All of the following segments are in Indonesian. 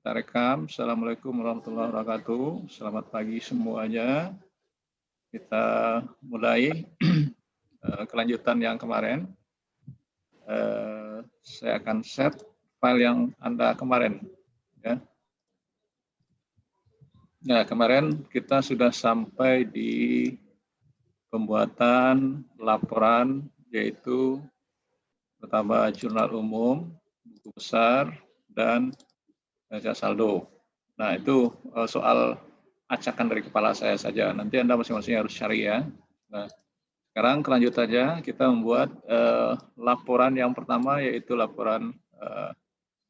Kita rekam. Assalamualaikum warahmatullahi wabarakatuh. Selamat pagi semuanya. Kita mulai kelanjutan yang kemarin. Saya akan set file yang Anda kemarin. Ya. Nah, kemarin kita sudah sampai di pembuatan laporan, yaitu pertama jurnal umum, buku besar, dan neraca saldo. Nah, itu soal acakan dari kepala saya saja. Nanti Anda masing-masing harus cari ya. Nah, sekarang kelanjutannya kita membuat laporan yang pertama, yaitu laporan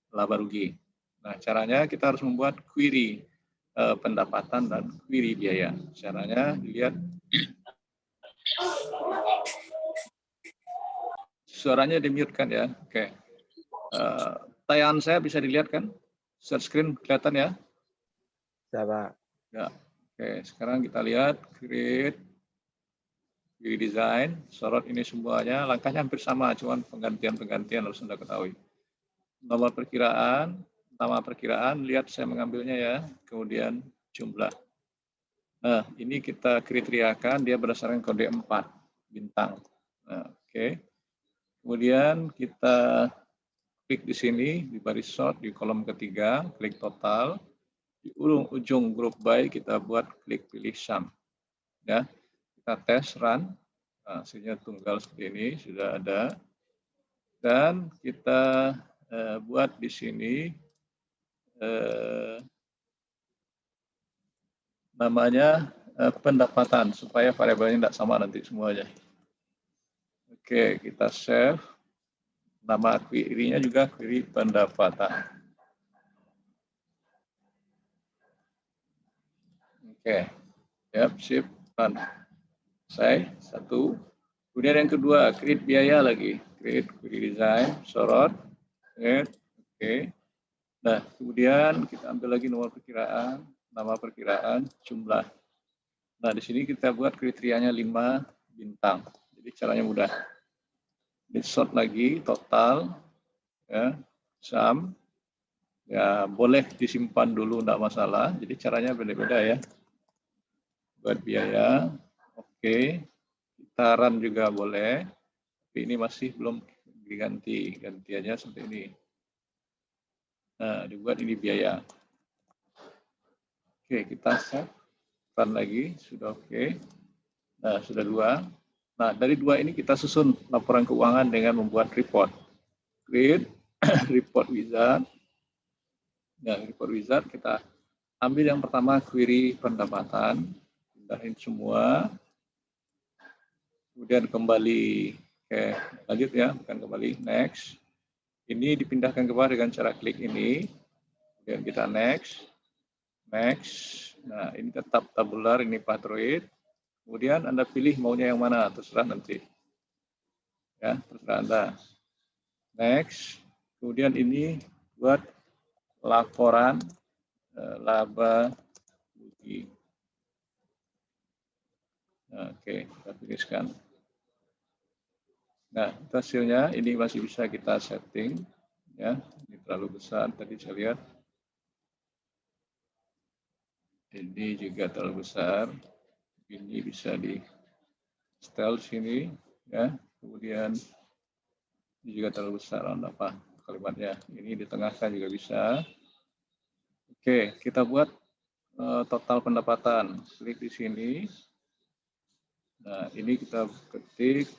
laba rugi. Nah, caranya kita harus membuat query pendapatan dan query biaya. Caranya dilihat. Suaranya di-mute kan ya? Oke. Tayangan saya bisa dilihat kan? Share screen kelihatan ya? Ya, Pak. Ya. Oke, sekarang kita lihat create design, sorot ini semuanya, langkahnya hampir sama, cuman penggantian harus Anda ketahui. Nama perkiraan, lihat saya mengambilnya ya, kemudian jumlah. Nah, ini kita kriteriakan, dia berdasarkan kode 4, bintang. Nah, oke. Kemudian kita klik di sini, di baris sort, di kolom ketiga, klik total. Di ujung group by, kita buat klik pilih sum. Ya, kita tes run. Nah, hasilnya tunggal seperti ini, sudah ada. Dan kita buat di sini namanya pendapatan, supaya variabelnya tidak sama nanti semuanya. Oke, kita save. Nama query-nya juga query pendapatan. Oke, yap, sip, run. Selesai, satu. Kemudian yang kedua, create biaya lagi. Create query design, sorot, create, oke. Nah, kemudian kita ambil lagi nomor perkiraan, nama perkiraan, jumlah. Nah, di sini kita buat kriterianya 5 bintang. Jadi caranya mudah. Di sort lagi, total, ya, sum, ya boleh disimpan dulu, enggak masalah. Jadi caranya beda-beda ya. Buat biaya, oke. Kita run juga boleh. Tapi ini masih belum diganti, gantiannya seperti ini. Nah, dibuat ini biaya. Oke, kita save, run lagi, sudah oke. Nah, sudah 2. Nah, dari 2 ini kita susun laporan keuangan dengan membuat report. Create report wizard. Nah, report wizard kita ambil yang pertama query pendapatan, pindahin semua. Kemudian kembali, oke, lanjut ya, bukan kembali, next. Ini dipindahkan ke bawah dengan cara klik ini. Kemudian kita next. Nah, ini tetap tabular, ini pathroid. Kemudian Anda pilih maunya yang mana, terserah nanti. Ya, terserah Anda. Next. Kemudian ini buat laporan laba rugi. Nah, oke, kita tuliskan. Nah, hasilnya ini masih bisa kita setting. Ya, ini terlalu besar, tadi saya lihat. Ini juga terlalu besar. Ini bisa di setel sini, ya. Kemudian ini juga terlalu besar, apa kalimatnya. Ini ditengahkan juga bisa. Oke, kita buat total pendapatan. Klik di sini. Nah, ini kita ketik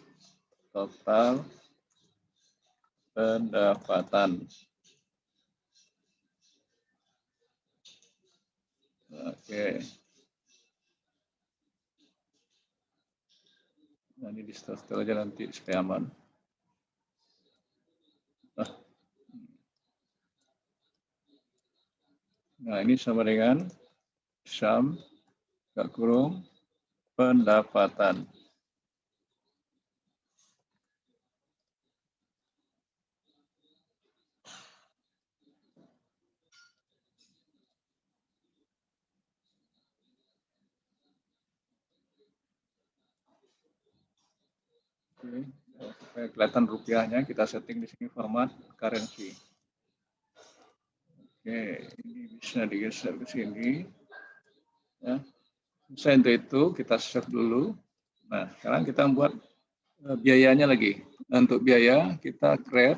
total pendapatan. Oke. Nah, ini di setel aja nanti supaya aman. Nah, ini sama dengan sum, gak kurung, pendapatan. Oke, supaya kelihatan rupiahnya, kita setting di sini format currency. Oke, ini bisa digeser ke sini. Ya. Selesai untuk itu, kita save dulu. Nah, sekarang kita buat biayanya lagi. Nah, untuk biaya, kita create,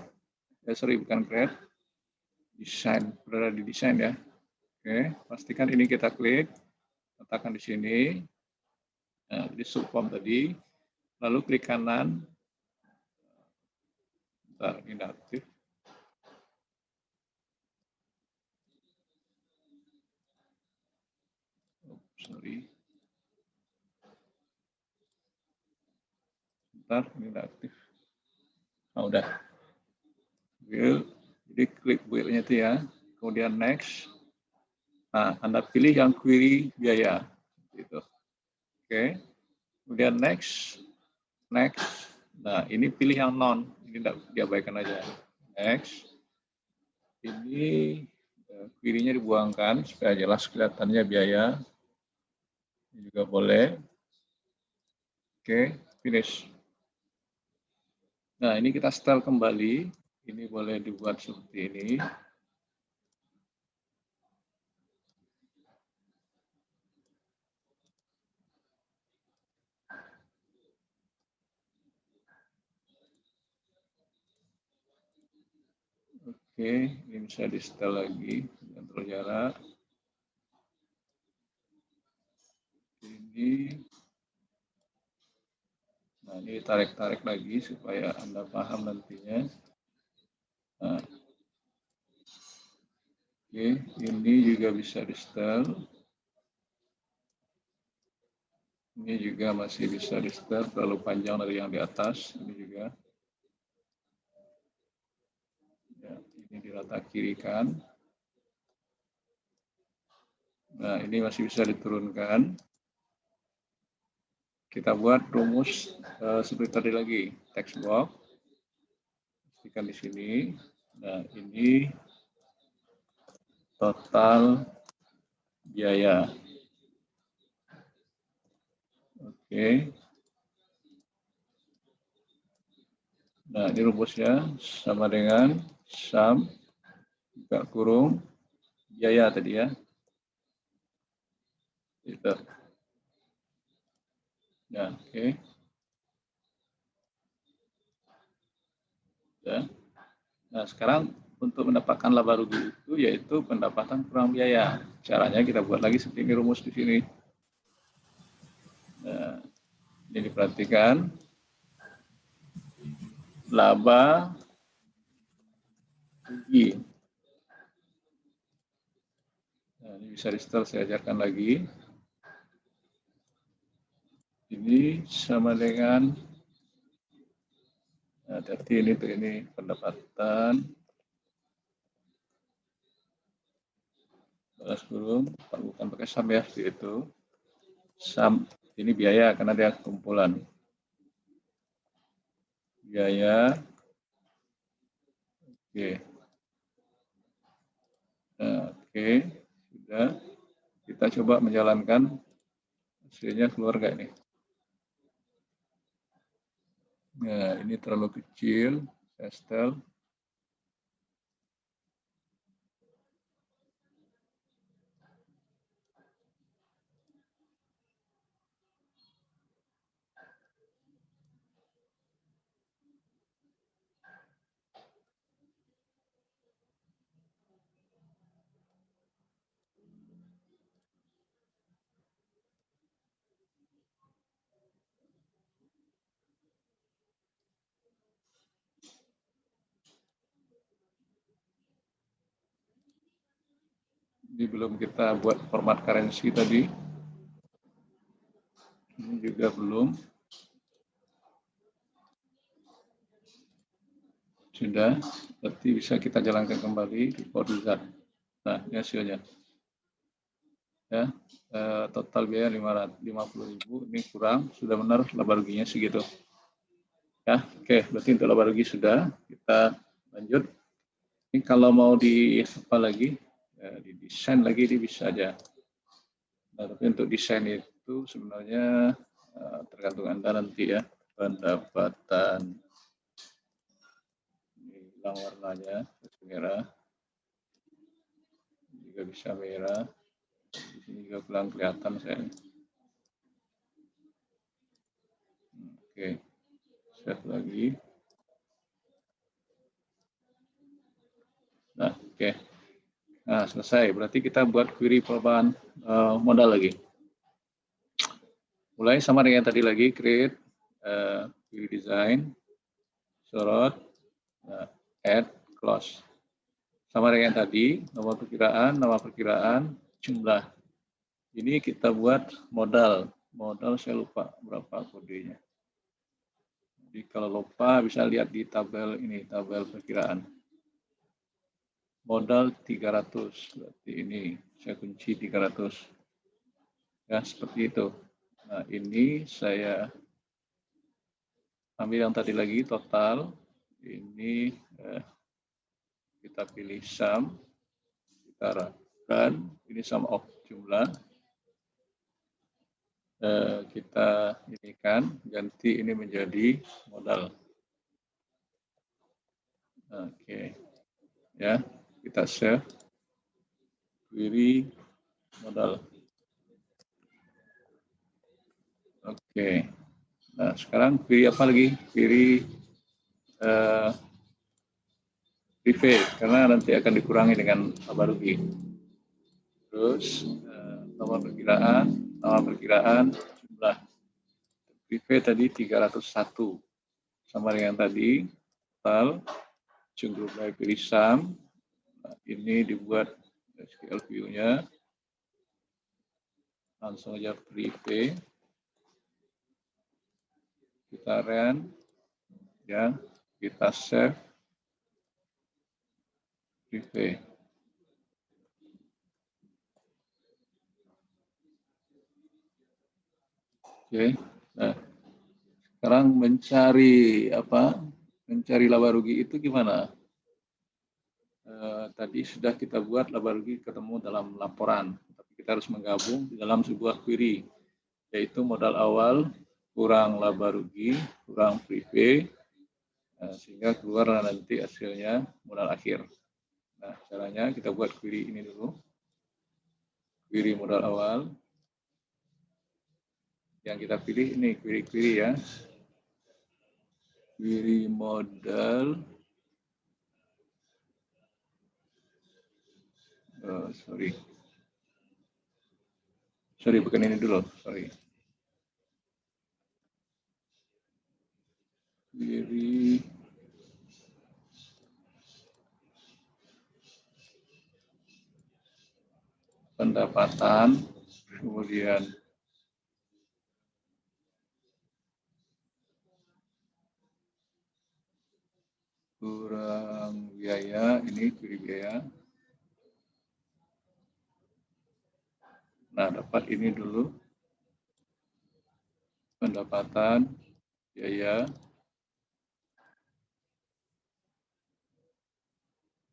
bukan create, desain, berada di desain ya. Oke, pastikan ini kita klik, letakkan di sini, nah, di subform tadi, lalu klik kanan, bentar, ini aktif. Sorry. Bentar, ini tidak aktif. Nah, udah. Build. Jadi klik build-nya itu ya. Kemudian next. Nah, Anda pilih yang query biaya. Gitu. Oke. Kemudian next. Next. Nah, ini pilih yang non. Ini tidak diabaikan aja. Next. Ini query-nya dibuangkan supaya jelas kelihatannya biaya. Ini juga boleh. Oke, finish. Nah, ini kita setel kembali. Ini boleh dibuat seperti ini. Oke, ini bisa di setel lagi. Kontrol jarak. Ini. Nah, ini tarik-tarik lagi supaya Anda paham nantinya. Nah, oke, ini juga bisa di setel. Ini juga masih bisa di setel, terlalu panjang dari yang di atas. Ini juga. Ya, ini di rata kiri kan. Nah, ini masih bisa diturunkan. Kita buat rumus seperti tadi lagi, text box. Pastikan di sini. Nah, ini total biaya. Oke. Nah, ini rumusnya sama dengan sum buka kurung biaya tadi ya. Itu. Ya, oke. Ya. Nah, sekarang untuk mendapatkan laba rugi itu yaitu pendapatan kurang biaya. Caranya kita buat lagi seperti ini rumus di sini. Nah, ini diperhatikan. Laba rugi. Nah, ini bisa di setel, saya ajarkan lagi. Ini sama dengan hati ini pendapatan balas kurung, bukan pakai sum ya, itu sum ini biaya karena dia kumpulan biaya. Oke. Nah, oke, sudah. Kita coba menjalankan hasilnya keluar nggak ini? Nah, ini terlalu kecil, saya setel. Ini belum kita buat format currency tadi. Ini juga belum. Sudah, berarti bisa kita jalankan kembali report result. Nah, ini hasilnya. Ya, total biaya 550.000, ini kurang, sudah benar laba ruginya segitu. Ya, oke, berarti untuk laba rugi sudah. Kita lanjut. Ini kalau mau di apa lagi, ya, di desain lagi ini bisa aja. Nah, tapi untuk desain itu sebenarnya tergantung Anda nanti ya, pendapatan. Ini hilang warnanya, merah. juga bisa merah. Di sini juga kurang kelihatan saya. Oke, save lagi. Nah, oke. Nah, selesai. Berarti kita buat query perubahan modal lagi. Mulai sama dengan tadi lagi, create, query design, sorot, add, close. Sama dengan tadi, nama perkiraan, jumlah. Ini kita buat modal. Modal saya lupa berapa kodenya. Jadi kalau lupa bisa lihat di tabel ini, tabel perkiraan. Modal 300, berarti ini saya kunci 300. Ya, seperti itu. Nah, ini saya ambil yang tadi lagi, total. Ini kita pilih sum, kita run, ini sum of jumlah. Kita ini kan ganti ini menjadi modal. Oke, ya kita save query modal. Oke, nah sekarang query apa lagi? Query private karena nanti akan dikurangi dengan laba rugi. Terus nama perkiraan jumlah private tadi 301 sama dengan tadi total jumlah library sum. Nah, ini dibuat SQL view-nya langsung aja private, kita run ya, kita save private. Oke, nah sekarang mencari apa? Mencari laba rugi itu gimana? Tadi sudah kita buat laba rugi ketemu dalam laporan, tapi kita harus menggabung di dalam sebuah query, yaitu modal awal kurang laba rugi kurang private, sehingga keluar nanti hasilnya modal akhir. Nah, caranya kita buat query ini dulu, query modal awal. Yang kita pilih ini query ya, query modal. Sorry, bukan ini dulu, sorry. Query pendapatan, kemudian kurang biaya, ini query biaya. Nah, dapat ini dulu, pendapatan, biaya.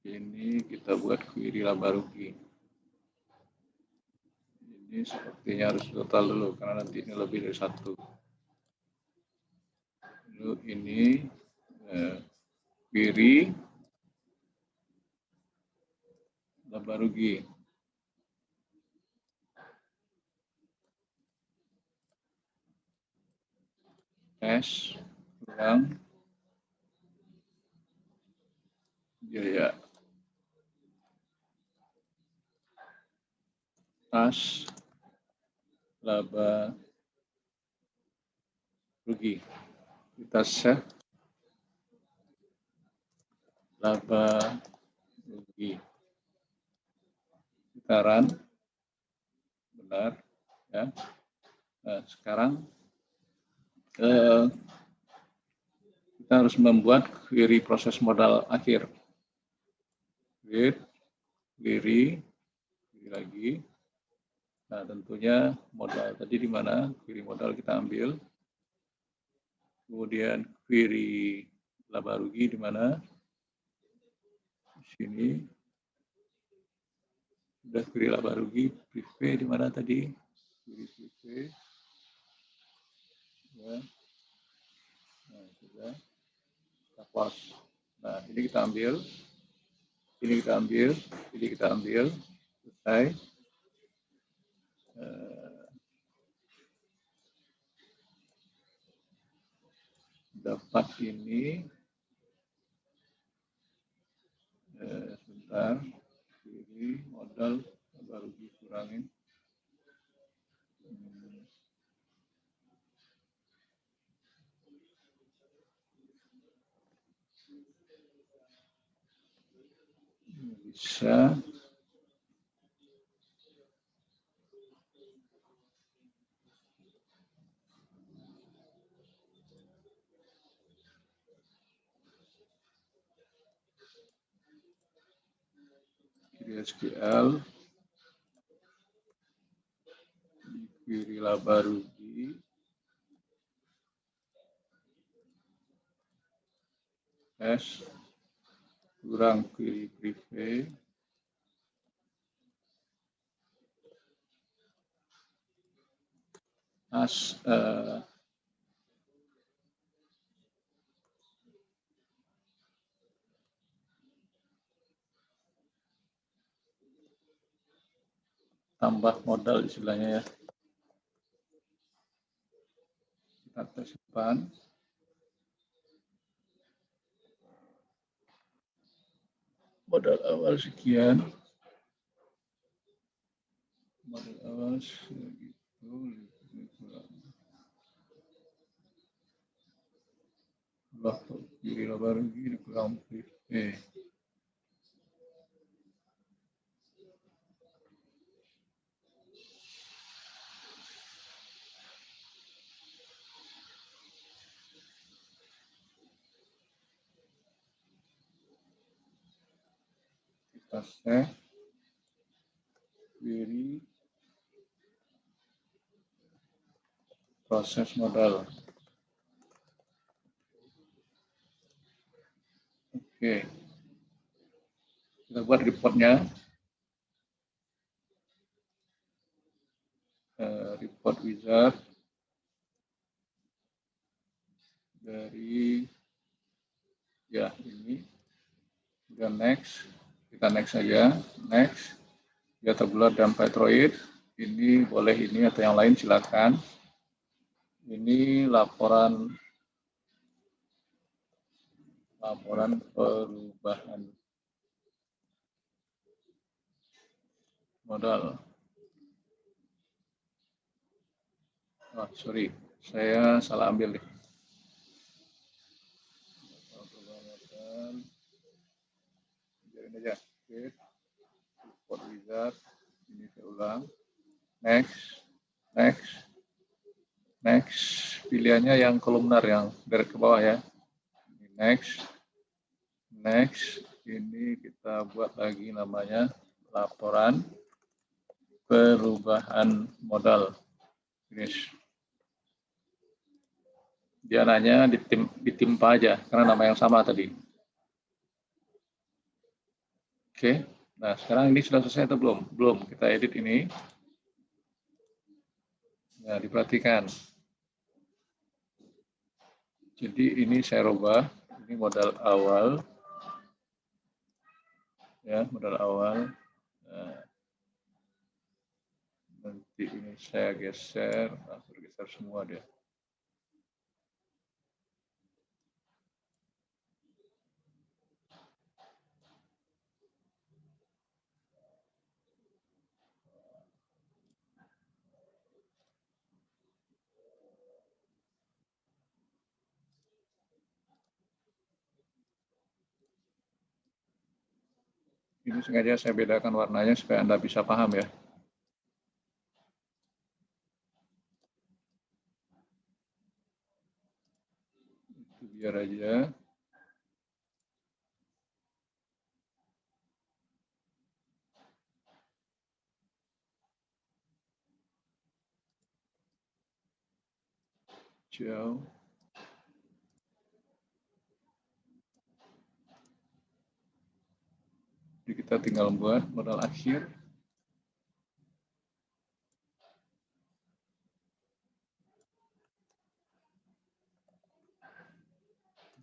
Ini kita buat query laba rugi. Ini sepertinya harus total dulu, karena nanti ini lebih dari satu. Lalu ini query laba rugi. S kurang biaya. Tas laba rugi. Kita save laba rugi. Kita run. Benar. Ya. Nah, sekarang kita harus membuat query proses modal akhir. Query lagi. Nah, tentunya modal tadi di mana? Query modal kita ambil. Kemudian query laba rugi di mana? Di sini. Sudah query laba rugi, private di mana tadi? Query private. Ya. Nah, sudah. Kita close. Nah, ini kita ambil. Ini kita ambil. Ini kita ambil. Selesai. Dapat ini. Sebentar. Kiri, modal, baru dikurangin. Bisa. Query SQL. Query laba rugi. S kurang query privé. Tambah modal istilahnya ya. Kita simpan. Modal awal sekian. Modal awal segitu. Kiri laba rugi dikurang privé. Kita save. Query. Proses modal. Oke. Kita buat reportnya. Report wizard. Dari ya ini. Udah next. Kita next saja. Next. Ya tabular dan Pythroid. Ini boleh ini atau yang lain silakan. Ini laporan perubahan modal. Oh, sorry, saya salah ambil deh. Biarin aja. Report wizard. Ini saya ulang. Next. Pilihannya yang kolumnar yang dari ke bawah ya. Next. Ini kita buat lagi namanya laporan perubahan modal. Finish. Dia nanya ditimpa aja karena nama yang sama tadi. Oke. Nah, sekarang ini sudah selesai atau belum? Belum. Kita edit ini. Nah, diperhatikan. Jadi ini saya rubah. Ini modal awal. Ya, modal awal. Nah, nanti ini saya geser. Nah, bergeser semua dia. Ini sengaja saya bedakan warnanya supaya Anda bisa paham ya. Itu biar aja. Jauh. Jadi kita tinggal buat modal akhir.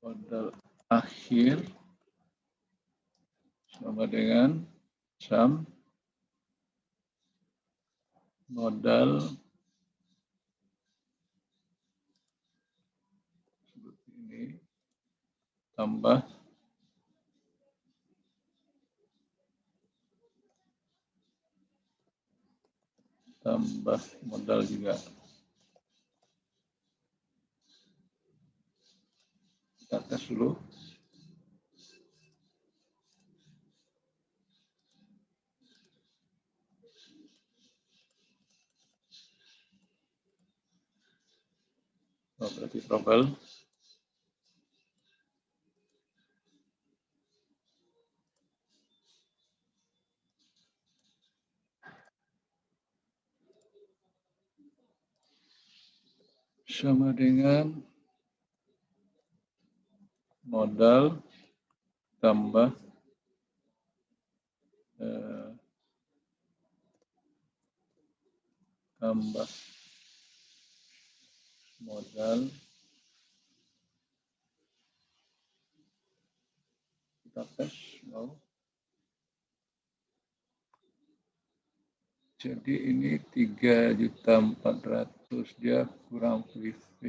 Modal akhir sama dengan sum modal seperti ini tambah modal juga. Kita tes dulu. Oh, berarti trouble. Sama dengan modal tambah modal, kita tes. No. Jadi ini 3.400.000, dia kurang PV.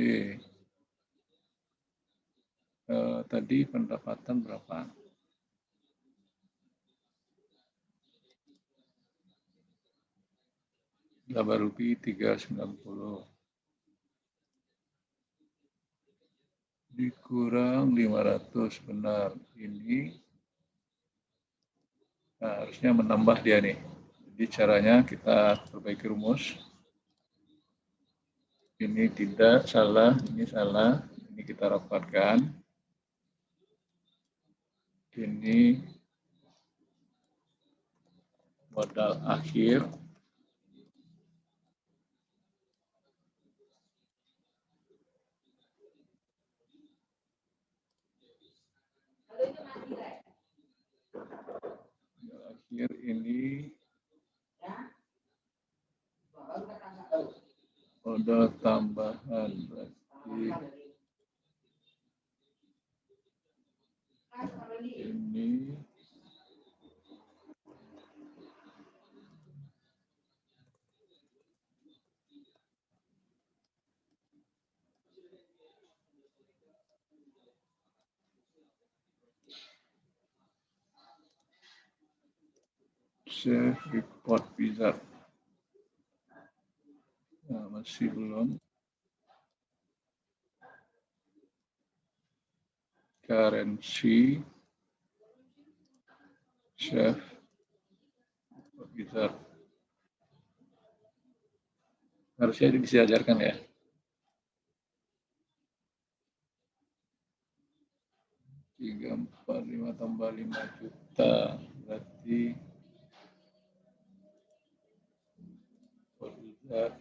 Tadi pendapatan berapa? Laba rupiah 390. Dikurang 500, benar. Ini harusnya menambah dia nih. Jadi caranya kita perbaiki rumus. Ini tidak salah, ini salah. Ini kita rapatkan. Ini modal akhir. Akhir ini modal tambahan, berarti ini save report wizard. Nah, masih belum. Currency save report wizard. Harusnya bisa diajarkan ya. 345 tambah 5 juta berarti wizard.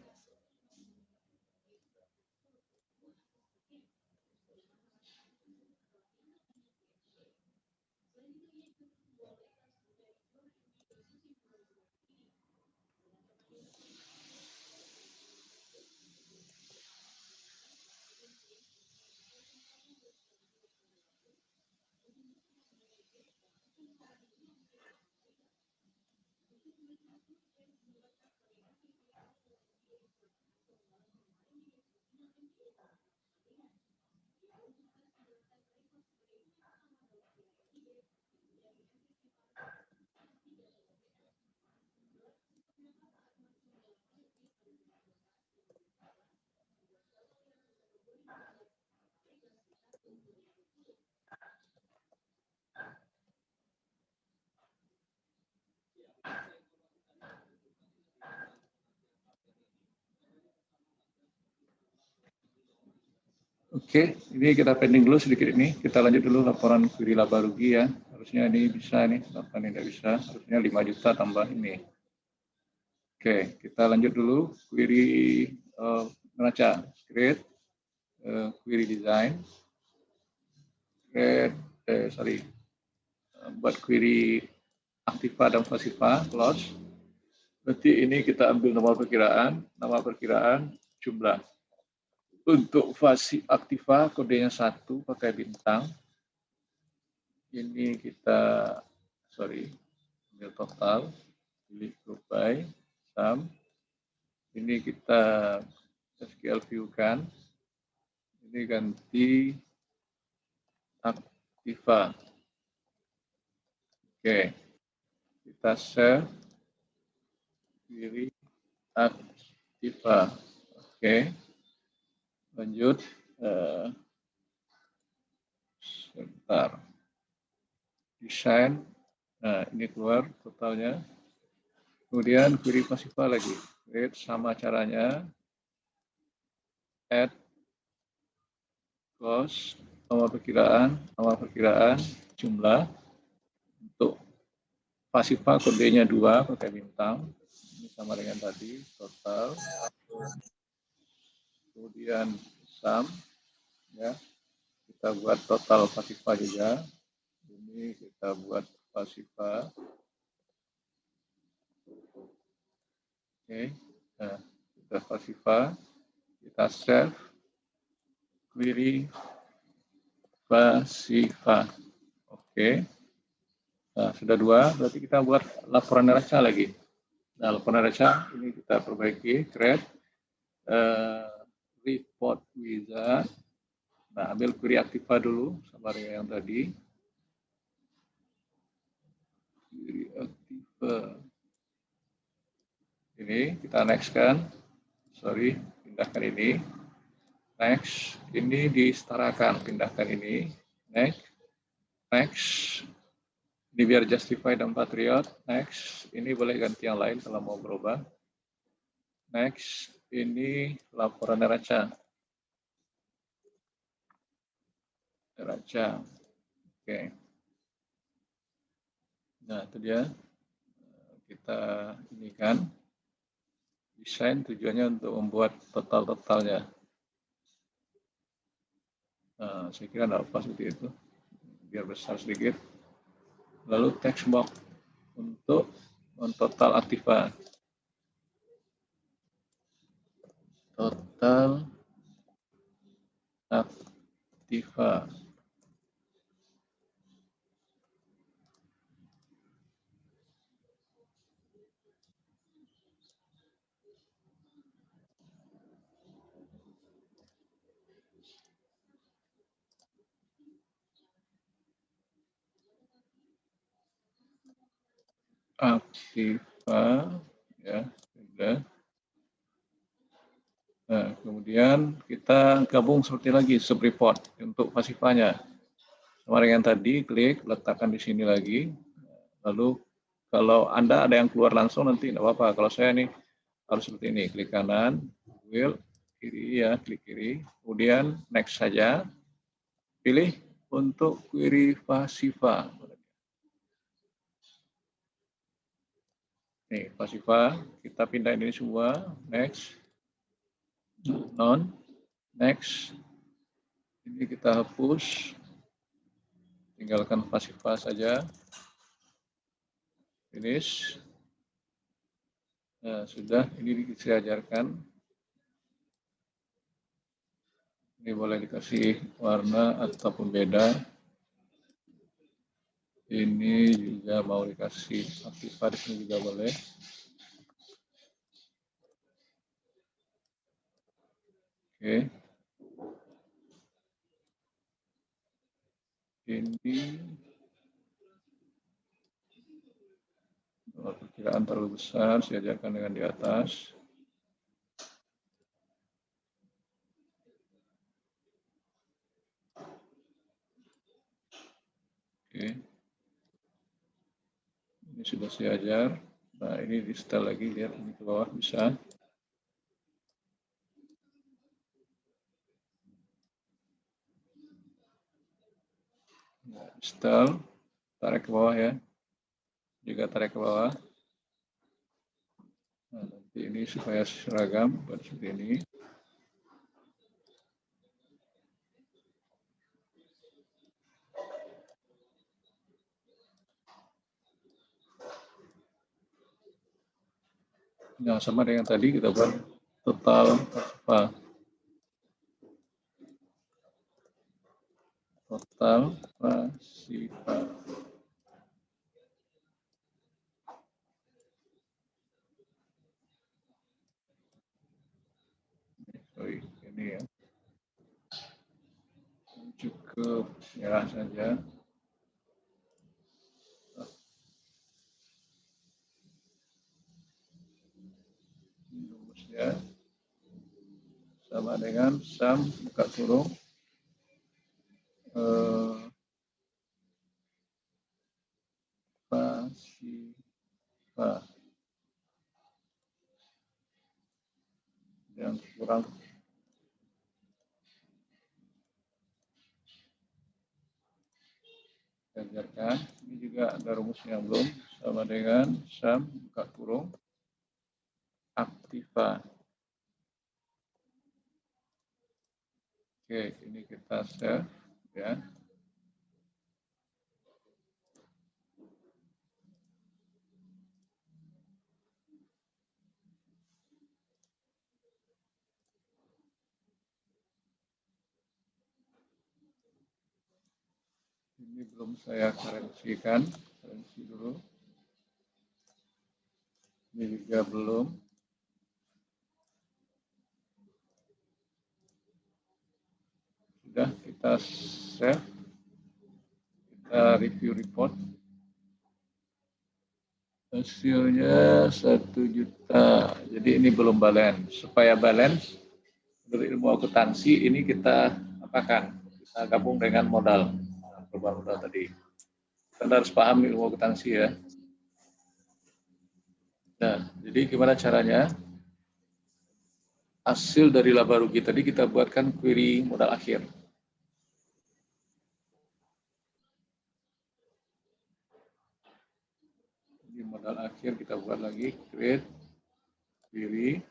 Oke, ini kita pending dulu sedikit ini. Kita lanjut dulu laporan query laba rugi ya. Harusnya ini bisa nih, apa ini tidak bisa. Harusnya 5 juta tambah ini. Oke, kita lanjut dulu query neraca. Create query design. Create, buat query aktiva dan pasiva close. Berarti ini kita ambil nomor perkiraan jumlah. Untuk fasi aktiva kodenya 1 pakai bintang. Ini kita ambil total, pilih group by, sum, Ini kita SQL view kan. Ini ganti aktiva. Oke, kita save query aktiva. Oke, lanjut. Sebentar. Desain. Nah, ini keluar totalnya. Kemudian query pasifa lagi. Create sama caranya. Add cost, nomor perkiraan, jumlah. Untuk pasifa kodenya 2 pakai bintang. Ini sama dengan tadi, total. Kemudian sum, ya. Kita buat total pasifa juga. Ini kita buat pasifa. Oke, nah, kita pasifa, kita save query pasifa. Oke, nah, sudah 2, berarti kita buat laporan neraca lagi. Nah, laporan neraca ini kita perbaiki, create report wizard. Nah, ambil query aktiva dulu sama dengan yang tadi. Query aktiva. Ini kita next kan. Sorry, pindahkan ini. Next, ini disetarakan, pindahkan ini. Next, next. Ini biar justify dan patriot. Next, ini boleh ganti yang lain kalau mau berubah. Next, ini laporan neraca. Neraca. Oke. Nah, itu dia. Kita ini kan. Desain tujuannya untuk membuat total-totalnya. Nah, saya kira tidak pas seperti itu. Biar besar sedikit. Lalu text box untuk total aktiva. Total aktiva. Aktiva, ya sudah. Nah, kemudian kita gabung seperti lagi sub report untuk pasifanya. Sama dengan tadi, klik letakkan di sini lagi. Lalu kalau Anda ada yang keluar langsung nanti tidak apa-apa. Kalau saya nih harus seperti ini, klik kanan, will kiri ya, klik kiri. Kemudian next saja. Pilih untuk query pasifa. Nih, pasifa, kita pindah ini semua, next, non, next, ini kita hapus, tinggalkan pasifa saja, finish, nah sudah, ini saya ajarkan, ini boleh dikasih warna ataupun beda, ini juga mau dikasih aktiva di sini juga boleh. Oke. Ini perkiraan terlalu besar, saya ajarkan dengan di atas. Oke. Ini sudah saya ajar. Nah, ini di setel lagi, lihat ini ke bawah bisa. Nah, setel, tarik ke bawah ya. Juga tarik ke bawah. Nah, nanti ini supaya seragam, buat seperti ini. Nah, sama dengan tadi kita buat total apa? Total pasifa. cukup merah saja. Rumusnya sama dengan sum buka kurung pasifa yang kurang ajarkan. Ini juga ada rumusnya belum, sama dengan sum buka kurung aktiva. Oke, ini kita save ya. Ini belum saya karensikan, karensi dulu. Ini juga belum. Sudah kita save, kita review report. Hasilnya 1 juta. Jadi ini belum balance. Supaya balance, menurut ilmu akuntansi ini kita apakan? Kita gabung dengan modal. Perubahan modal tadi. Kita harus paham ilmu akuntansi ya. Nah, jadi gimana caranya? Hasil dari laba rugi tadi kita buatkan query modal akhir. Di modal akhir kita buat lagi create query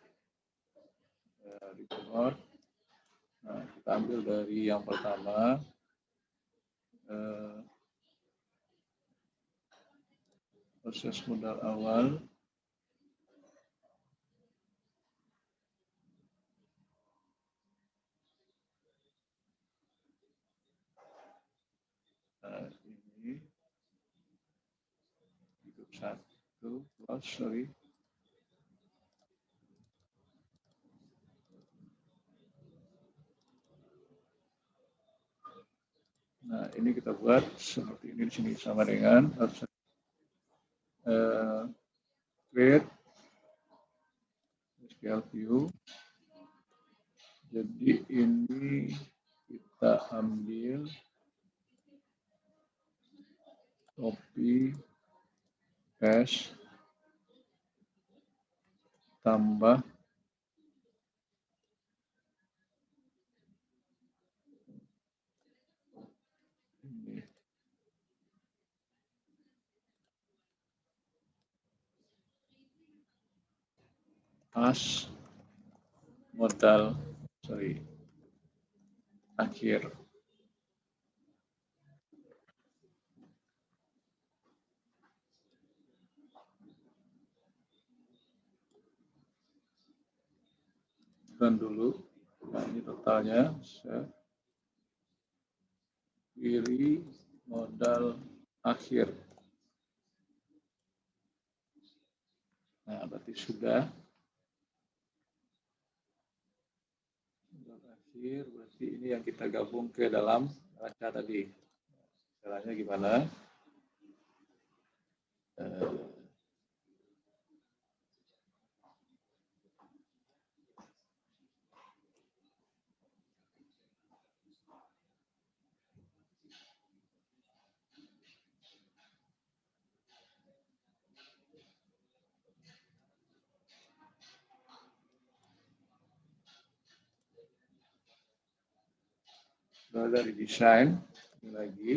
report. Nah, kita ambil dari yang pertama proses modal awal. Nah, ini hidup 1 plus, sorry. Nah, ini kita buat seperti ini di sini sama dengan create SQL view. Jadi ini kita ambil copy paste tambah ini. As modal akhir. Run dulu. Nah, ini totalnya. Query modal akhir. Nah, berarti sudah. Modal akhir, berarti ini yang kita gabung ke dalam neraca tadi. Caranya gimana? Dari desain ini lagi.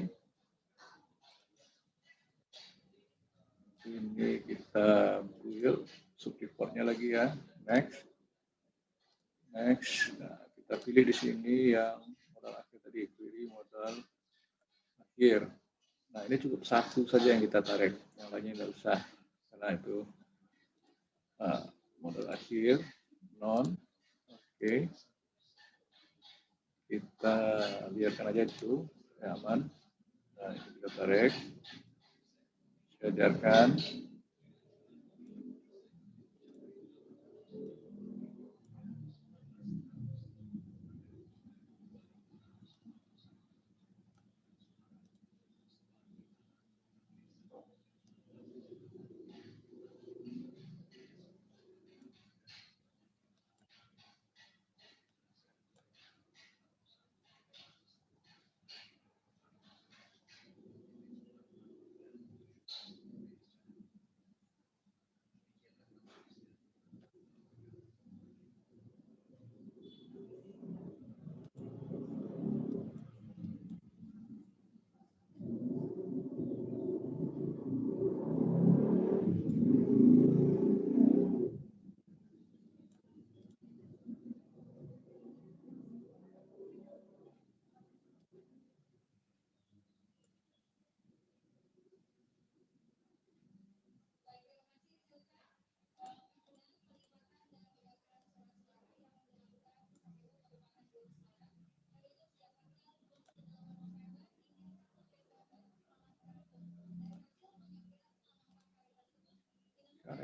Ini kita build subreportnya lagi ya. Next. Nah, kita pilih di sini yang modal akhir tadi, query modal akhir. Nah, ini cukup 1 saja yang kita tarik, yang lainnya nggak usah, karena itu modal akhir non. Oke. Kita biarkan aja itu aman. Nah, ini kita tarik, sejarkan.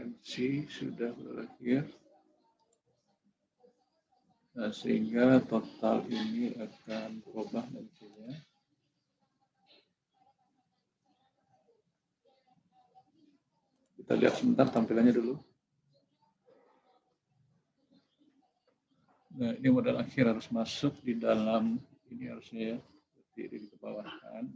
MC sudah berakhir. Nah, sehingga total ini akan berubah nantinya. Kita lihat sebentar tampilannya dulu. Nah, ini modal akhir harus masuk di dalam ini harusnya ya, berdiri di bawah kan.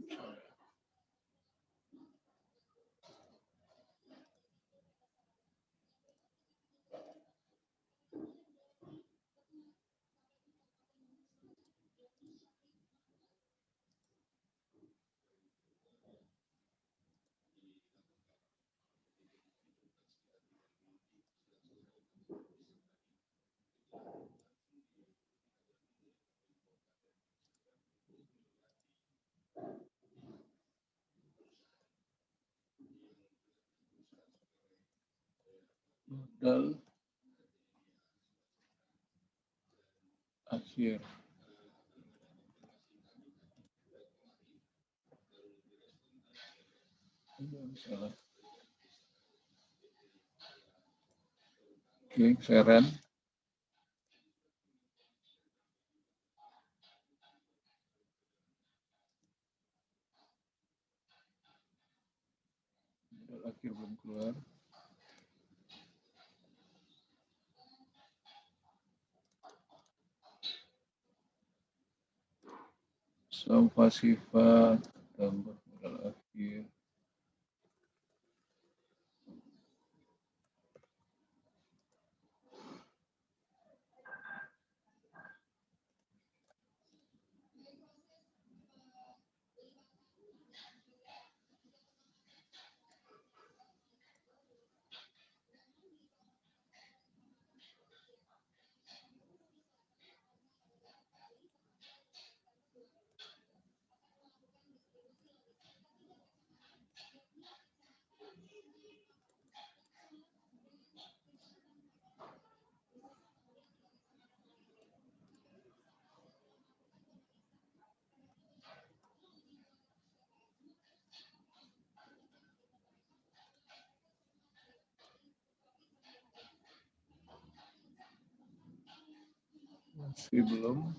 Modal akhir. Salah. Oke, saya run. Modal akhir belum keluar. Sofa sifat tambah modal akhir. Masih belum.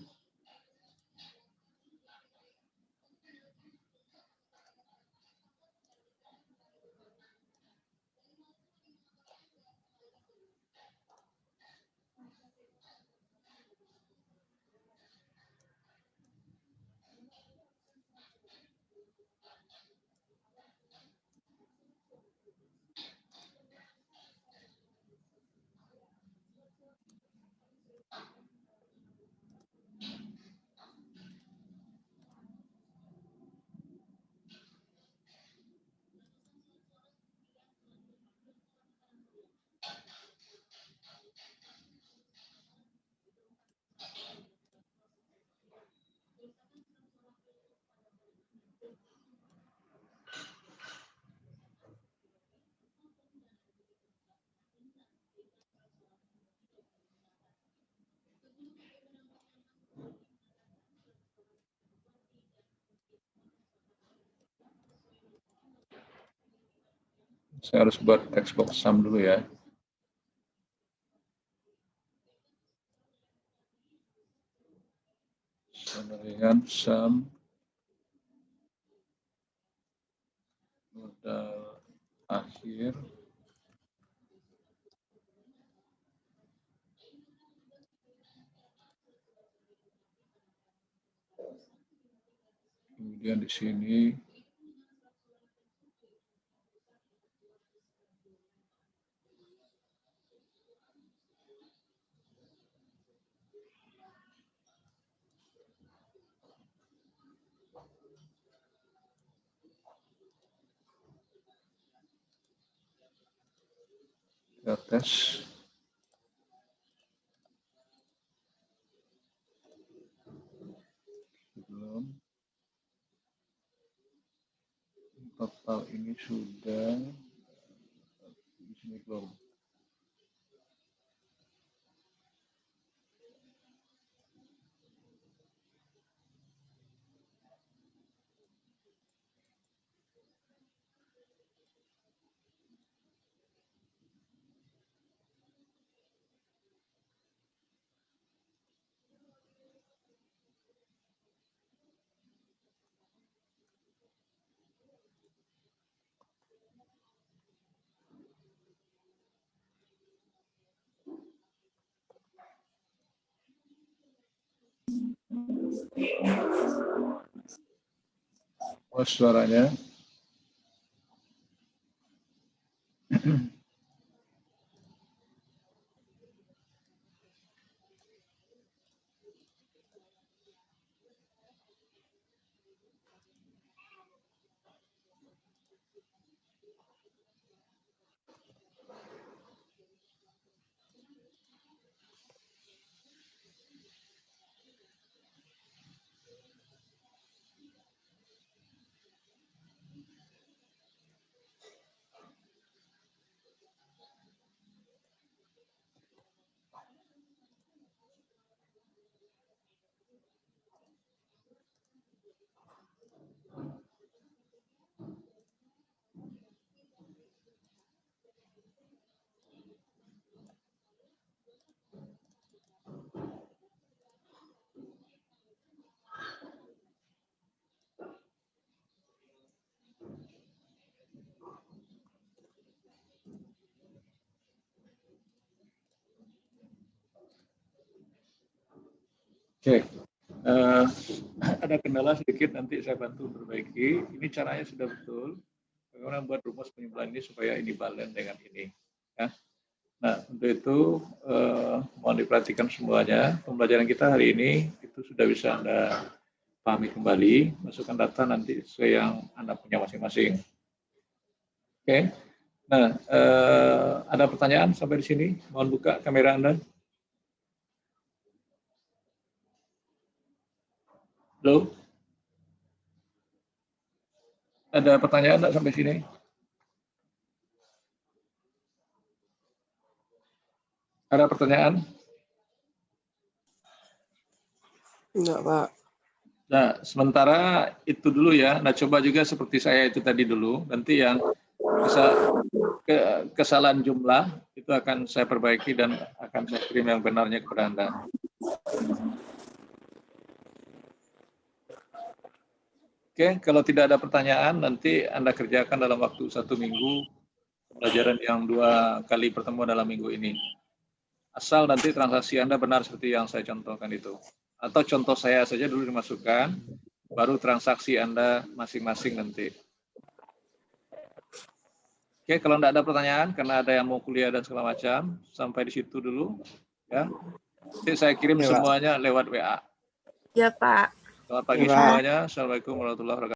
Saya harus buat textbox sum dulu ya. Pemberian sum modal akhir kemudian di sini kita tes. Belum. Total ini sudah di sini belum. Oh, suaranya. Oke, ada kendala sedikit, nanti saya bantu perbaiki. Ini caranya sudah betul. Bagaimana buat rumus penyimpulan ini supaya ini balen dengan ini. Ya. Nah, untuk itu mohon diperhatikan semuanya. Pembelajaran kita hari ini itu sudah bisa Anda pahami kembali. Masukkan data nanti sesuai yang Anda punya masing-masing. Oke. Nah, ada pertanyaan sampai di sini? Mohon buka kamera Anda. Halo? Ada pertanyaan enggak sampai sini? Ada pertanyaan? Enggak, Pak. Nah, sementara itu dulu ya. Nah, coba juga seperti saya itu tadi dulu. Nanti yang kesalahan jumlah itu akan saya perbaiki dan akan saya kirim yang benarnya kepada Anda. Oke, kalau tidak ada pertanyaan, nanti Anda kerjakan dalam waktu 1 minggu pembelajaran yang 2 kali pertemuan dalam minggu ini. Asal nanti transaksi Anda benar seperti yang saya contohkan itu. Atau contoh saya saja dulu dimasukkan, baru transaksi Anda masing-masing nanti. Oke, kalau tidak ada pertanyaan, karena ada yang mau kuliah dan segala macam, sampai di situ dulu. Ya. Nanti saya kirim semuanya lewat WA. Ya, Pak. Selamat pagi semuanya. Assalamualaikum warahmatullahi wabarakatuh.